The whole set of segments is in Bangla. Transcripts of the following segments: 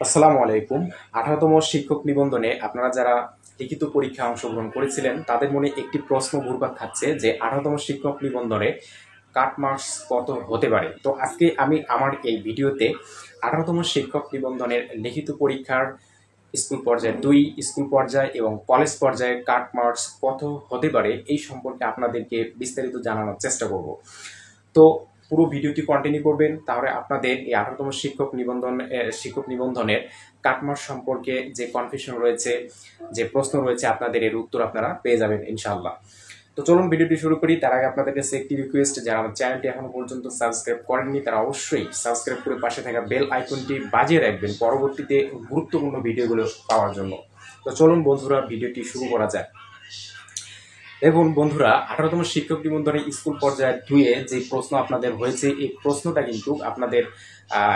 আসসালামু আলাইকুম। 18তম শিক্ষক নিবন্ধনে আপনারা যারা লিখিত পরীক্ষায় অংশগ্রহণ করেছিলেন তাদের মনে একটি প্রশ্ন ঘুরপাক খাচ্ছে যে 18তম শিক্ষক নিবন্ধনে কাট মার্কস কত হতে পারে। তো আজকে আমি আমার এই ভিডিওতে 18তম শিক্ষক নিবন্ধনের লিখিত পরীক্ষার স্কুল পর্যায়ে 2, স্কুল পর্যায়ে এবং কলেজ পর্যায়ে কাট মার্কস কত হতে পারে এই সম্পর্কে আপনাদেরকে বিস্তারিত জানানোর চেষ্টা করব। তো পুরো ভিডিওটি কন্টিনিউ করবেন, তাহলে আপনাদের এই 18তম শিক্ষক নিবন্ধনের কাটমার্ক সম্পর্কে যে কনফিউশন রয়েছে, যে প্রশ্ন রয়েছে, আপনাদের এর উত্তর আপনারা পেয়ে যাবেন ইনশাআল্লাহ। তো চলুন ভিডিওটি শুরু করি। তার আগে আপনাদের কাছে একটি রিকোয়েস্ট, যারা আমার চ্যানেলটি এখনো পর্যন্ত সাবস্ক্রাইব করেননি তারা অবশ্যই সাবস্ক্রাইব করে পাশে থাকা বেল আইকনটি বাজিয়ে রাখবেন পরবর্তীতে গুরুত্বপূর্ণ ভিডিওগুলো পাওয়ার জন্য। তো চলুন বন্ধুরা ভিডিওটি শুরু করা যায়। দেখুন বন্ধুরা, 18তম শিক্ষক নিবন্ধনে স্কুল পর্যায়ে 2-এ যে প্রশ্ন আপনাদের হয়েছে, এই প্রশ্নটা কিন্তু আপনাদের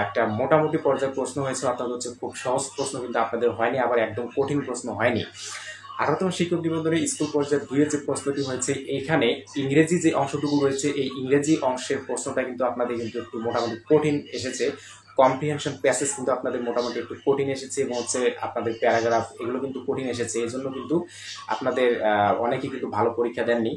একটা মোটামুটি পর্যায়ের প্রশ্ন হয়েছে, অর্থাৎ হচ্ছে খুব সহজ প্রশ্ন কিন্তু আপনাদের হয়নি, আবার একদম কঠিন প্রশ্ন হয়নি। 18তম শিক্ষক নিবন্ধনে স্কুল পর্যায়ে 2-এ যে প্রশ্নটি হয়েছে, এখানে ইংরেজি যে অংশটুকু রয়েছে এই ইংরেজি অংশের প্রশ্নটা কিন্তু আপনাদের কিন্তু একটু মোটামুটি কঠিন এসেছে। কম্প্রিহেনশন প্যাসেজ কিন্তু আপনাদের মোটামুটি একটু কঠিন এসেছে এবং হচ্ছে আপনাদের প্যারাগ্রাফ এগুলো কিন্তু কঠিন এসেছে। এই জন্য কিন্তু আপনাদের অনেকেই কিন্তু ভালো পরীক্ষা দেননি।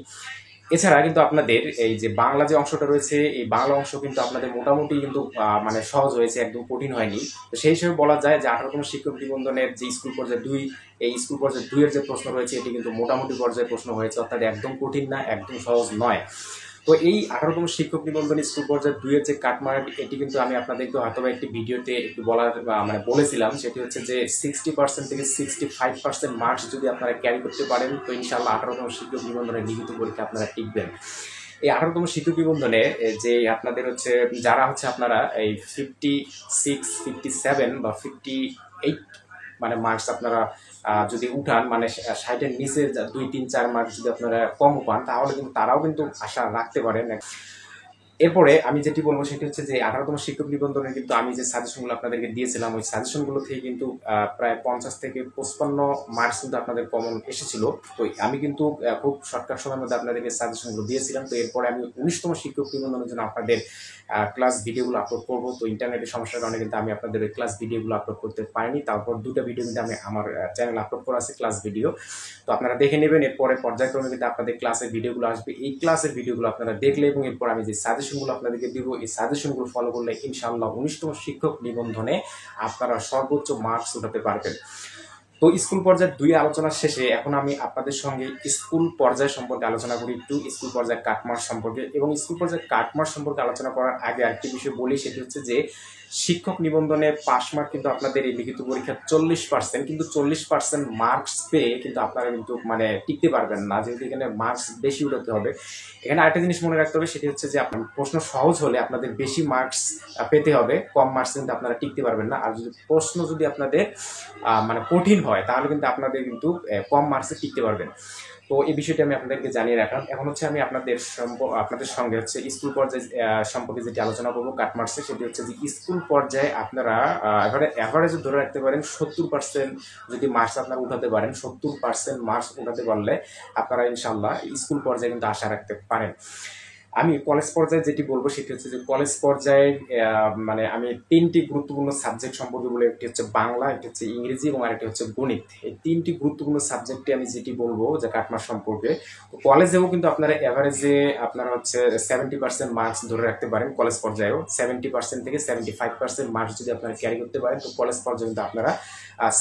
এছাড়া কিন্তু আপনাদের এই যে বাংলা যে অংশটা রয়েছে, এই বাংলা অংশ কিন্তু আপনাদের মোটামুটি কিন্তু মানে সহজ হয়েছে, একদম কঠিন হয়নি। তো সেই হিসেবে বলা যায় যে 18তম শিক্ষক নিবন্ধনের যে স্কুল পর্যায়ে 2, এই স্কুল পর্যায়ে 2-এর যে প্রশ্ন রয়েছে এটি কিন্তু মোটামুটি পর্যায়ে প্রশ্ন হয়েছে, অর্থাৎ একদম কঠিন না, একদম সহজ নয়। তো এই 18তম শিক্ষক নিবন্ধন স্কুল পর্যায়ে 2-এর যে কাটমার্ক, এটি কিন্তু আমি আপনাদেরকে হয়তো একটি ভিডিওতে একটু মানে বলেছিলাম, সেটি হচ্ছে যে 60% থেকে 65% মার্কস যদি আপনারা ক্যারি করতে পারেন তো ইনশাআল্লাহ 18তম শিক্ষক নিবন্ধনের লিখিত পরীক্ষা আপনারা টিকবেন। এই 18তম শিক্ষক নিবন্ধনে যে আপনাদের হচ্ছে যারা হচ্ছে আপনারা এই 56, 57 বা 58 মানে মার্কস আপনারা যদি উঠান, মানে 60-এর নিচে 2, 3, 4 মার্কস যদি আপনারা কম পান তাহলে কিন্তু তারাও কিন্তু আশা রাখতে পারেন। এরপরে আমি যেটি বলবো সেটি হচ্ছে যে 18তম শিক্ষক নিবন্ধনে কিন্তু আমি যে সাজেশনগুলো আপনাদেরকে দিয়েছিলাম ওই সাজেশনগুলো থেকে কিন্তু প্রায় 50 থেকে 55 মার্কস কিন্তু আপনাদের কমন এসেছিল। তো আমি কিন্তু খুব শর্টকাট সময়ের মধ্যে আপনাদেরকে সাজেশনগুলো দিয়েছিলাম। তো এরপরে আমি 19তম শিক্ষক নিবন্ধনের জন্য আপনাদের ক্লাস ভিডিওগুলো আপলোড করবো। তো ইন্টারনেটের সমস্যার কারণে কিন্তু আমি আপনাদের ওই ক্লাস ভিডিওগুলো আপলোড করতে পারিনি। তারপর 2টা ভিডিও কিন্তু আমি আমার চ্যানেল আপলোড করা আছে ক্লাস ভিডিও, তো আপনারা দেখে নেবেন। এরপরে পর্যায়ক্রমে কিন্তু আপনাদের ক্লাসের ভিডিওগুলো আসবে, এই ক্লাসের ভিডিওগুলো আপনারা দেখলে এবং এরপর আমি যে সাজেশনগুলো আপনাদেরকে দিব এই সাজেশনগুলো ফলো করলে ইনশাআল্লাহ 19তম শিক্ষক নিবন্ধনে আপনারা সর্বোচ্চ মার্কস উঠাতে পারবেন। তো স্কুল পর্যায়ে 2 আলোচনার শেষে এখন আমি আপনাদের সঙ্গে স্কুল পর্যায় সম্পর্কে আলোচনা করি, একটু স্কুল পর্যায়ে কাটমার্ক সম্পর্কে। এবং স্কুল পর্যায়ে কাটমার্ক সম্পর্কে আলোচনা করার আগে আরেকটি বিষয় বলি, সেটি হচ্ছে যে শিক্ষক নিবন্ধনে পাস মার্ক কিন্তু আপনাদের এই লিখিত পরীক্ষা 40%, কিন্তু 40% মার্কস পেয়ে কিন্তু আপনারা কিন্তু মানে টিকতে পারবেন না, যেহেতু এখানে মার্কস বেশি উঠাতে হবে। এখানে আরেকটা জিনিস মনে রাখতে হবে, সেটি হচ্ছে যে আপনার প্রশ্ন সহজ হলে আপনাদের বেশি মার্কস পেতে হবে, কম মার্কস কিন্তু আপনারা টিকতে পারবেন না। আর যদি প্রশ্ন যদি আপনাদের মানে কঠিন হয় তাহলে কিন্তু আপনাদের কিন্তু কম মার্কসে টিকতে পারবেন। তো এই বিষয়টি আমি আপনাদেরকে জানিয়ে রাখলাম। এখন হচ্ছে আমি আপনাদের সঙ্গে হচ্ছে স্কুল পর্যায়ে সম্পর্কে যেটি আলোচনা করবো কাটমার্কসে, সেটি হচ্ছে যে স্কুল পর্যায়ে আপনারা অ্যাভারেজে ধরে রাখতে পারেন 70% যদি মার্কস আপনারা উঠাতে পারেন, 70% মার্কস উঠাতে পারলে আপনারা ইনশাআল্লাহ স্কুল পর্যায়ে কিন্তু আশা রাখতে পারেন। আমি কলেজ পর্যায়ে যেটি বলবো সেটি হচ্ছে যে কলেজ পর্যায়ে মানে আমি 3টি গুরুত্বপূর্ণ সাবজেক্ট সম্পর্কে বলে, একটি হচ্ছে বাংলা, একটি হচ্ছে ইংরেজি এবং আরেকটি হচ্ছে গণিত। এই 3টি গুরুত্বপূর্ণ সাবজেক্টে আমি যেটি বলবো যে কাটমার্ক সম্পর্কে। তো কলেজেও কিন্তু আপনারা এভারেজে আপনারা হচ্ছে 70% মার্কস ধরে রাখতে পারেন। কলেজ পর্যায়েও 70% থেকে 75% মার্কস যদি আপনারা ক্যারি করতে পারেন তো কলেজ পর্যায়ে কিন্তু আপনারা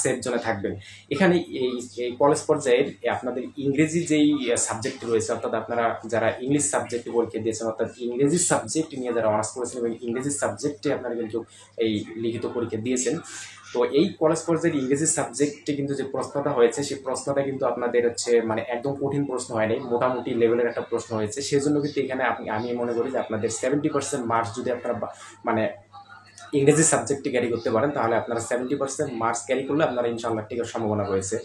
সেফ জোনে থাকবেন। এখানে এই কলেজ পর্যায়ের আপনাদের ইংরেজি যেই সাবজেক্ট রয়েছে, অর্থাৎ আপনারা যারা ইংলিশ সাবজেক্টে পরীক্ষা দিয়েছেন, অর্থাৎ ইংরেজি সাবজেক্ট নিয়ে যারা অনার্স করেছেন এবং ইংরেজি সাবজেক্টে আপনারা কিন্তু এই লিখিত পরীক্ষা দিয়েছেন, তো এই কলেজ পর্যায়ের ইংরেজি সাবজেক্টে কিন্তু যে প্রশ্নটা হয়েছে সেই প্রশ্নটা কিন্তু আপনাদের হচ্ছে মানে একদম কঠিন প্রশ্ন হয়নি, মোটামুটি লেভেলের একটা প্রশ্ন হয়েছে। সেজন্য কিন্তু এখানে আমি মনে করি যে আপনাদের 70% মার্কস যদি আপনারা মানে ইংরেজি সাবজেক্টে ক্যারি করতে পারেন তাহলে আপনারা 70% মার্কস ক্যারি করলে আপনারা ইনশাআল্লাহ টিকার সম্ভাবনা রয়েছে,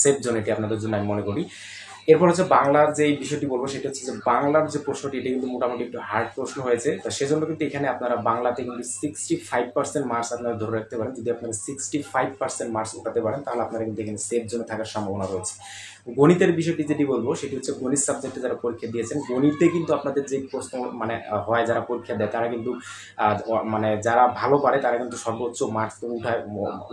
সেফ জোন এটি আপনাদের জন্য আমি মনে করি। এরপর হচ্ছে বাংলার যে বিষয়টি বলবো সেটা হচ্ছে যে বাংলার যে প্রশ্নটি এটা কিন্তু মোটামুটি একটু হার্ড প্রশ্ন হয়েছে, তো সেজন্য কিন্তু এখানে আপনারা বাংলাতে কিন্তু 65% মার্কস আপনারা ধরে রাখতে পারেন। যদি আপনারা 65% মার্কস উঠাতে পারেন তাহলে আপনারা কিন্তু এখানে সেফ জোনে থাকার সম্ভাবনা রয়েছে। গণিতের বিষয়টি যেটি বলবো সেটি হচ্ছে গণিত সাবজেক্টে যারা পরীক্ষা দিয়েছেন, গণিতে কিন্তু আপনাদের যে প্রশ্ন মানে হয় যারা পরীক্ষা দেয় তারা কিন্তু মানে যারা ভালো পারে তারা কিন্তু সর্বোচ্চ মার্কস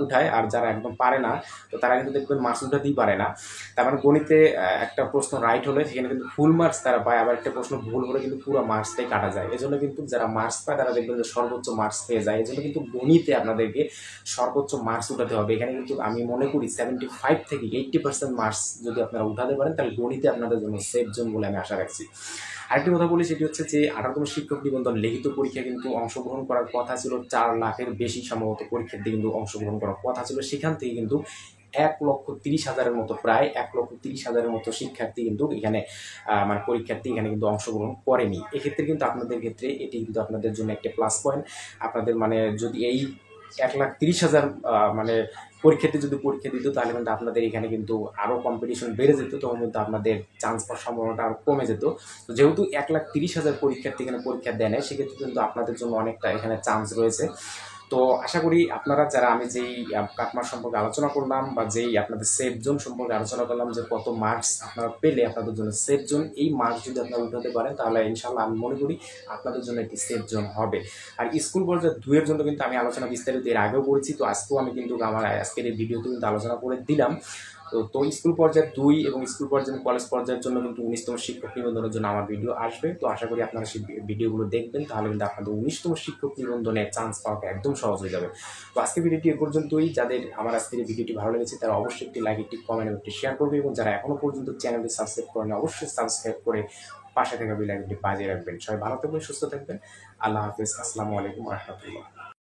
উঠায়, আর যারা একদম পারে না তো তারা কিন্তু দেখবেন মার্কস উঠাতেই পারে না। তার মানে গণিতে একটা প্রশ্ন রাইট হলে সেখানে কিন্তু ফুল মার্কস তারা পায়, আবার একটা প্রশ্ন ভুল হলে কিন্তু পুরো মার্কসটাই কাটা যায়। এজন্য কিন্তু যারা মার্কস পায় তারা দেখবেন যে সর্বোচ্চ মার্কস পেয়ে যায়। এজন্য কিন্তু গণিতে আপনাদেরকে সর্বোচ্চ মার্কস উঠাতে হবে। এখানে কিন্তু আমি মনে করি 75 থেকে 80% মার্কস যদি আপনারা উঠাতে পারেন তাহলে গণিতে আপনাদের জন্য সেফ জোন বলে আমি আশা রাখছি। আরেকটি কথা বলি সেটি হচ্ছে যে 18তম শিক্ষক নিবন্ধন লিখিত পরীক্ষা কিন্তু অংশগ্রহণ করার কথা ছিল 4 লাখের বেশি সম্ভবত পরীক্ষার্থী কিন্তু অংশগ্রহণ করার কথা ছিল। সেখান থেকে কিন্তু 1,30,000-এর মতো, প্রায় 1,30,000-এর মতো শিক্ষার্থী কিন্তু এখানে মানে পরীক্ষার্থী এখানে কিন্তু অংশগ্রহণ করেনি। এক্ষেত্রে কিন্তু আপনাদের ক্ষেত্রে এটি কিন্তু আপনাদের জন্য একটা প্লাস পয়েন্ট। আপনাদের মানে যদি এই 1,30,000 মানে পরীক্ষার্থী যদি পরীক্ষা দিত তাহলে কিন্তু আপনাদের এখানে কিন্তু আরও কম্পিটিশন বেড়ে যেত, তখন কিন্তু আপনাদের চান্স পাওয়ার সম্ভাবনাটা আরও কমে যেত। তো যেহেতু 1,30,000 পরীক্ষার্থী এখানে পরীক্ষা দেয় না, সেক্ষেত্রে কিন্তু আপনাদের জন্য অনেকটা এখানে চান্স রয়েছে। তো আশা করি আপনারা যারা আমি যেই কাটমার্ক সম্পর্কে আলোচনা করলাম বা যেই আপনাদের সেফ জোন সম্পর্কে আলোচনা করলাম যে কত মার্কস আপনারা পেলে আপনাদের জন্য সেফ জোন, এই মার্কস যদি আপনারা উঠাতে পারেন তাহলে ইনশাল্লাহ আমি মনে করি আপনাদের জন্য একটি সেফ জোন হবে। আর স্কুল পর্যায়ে 2-এর জন্য কিন্তু আমি আলোচনা বিস্তারিত এর আগেও করেছি, তো আজকেও আমি কিন্তু আমার আজকের এই ভিডিওতে কিন্তু আলোচনা করে দিলাম। তো স্কুল পর্যায়ে 2 এবং স্কুল পর্যায়ে কলেজ পর্যায়ের জন্য কিন্তু 19তম শিক্ষক নিবন্ধনের জন্য আমার ভিডিও আসবে। তো আশা করি আপনারা সেই ভিডিওগুলো দেখবেন, তাহলে কিন্তু আপনাদের 19তম শিক্ষক নিবন্ধনে চান্স পাওয়াটা একদম সহজ হয়ে যাবে। তো আজকের ভিডিওটি এ পর্যন্তই। যাদের আমার আজকের এই ভিডিওটি ভালো লেগেছে তারা অবশ্যই একটি লাইক, একটি কমেন্ট এবং একটি শেয়ার করবে, এবং যারা এখনো পর্যন্ত চ্যানেলটি সাবস্ক্রাইব করেন অবশ্যই সাবস্ক্রাইব করে পাশে থাকা বেল আইকনটি বাজিয়ে রাখবেন। সবাই ভালো থাকবেন, সুস্থ থাকবেন। আল্লাহ হাফিজ। আসসালামু আলাইকুম ওয়া রাহমাতুল্লাহ।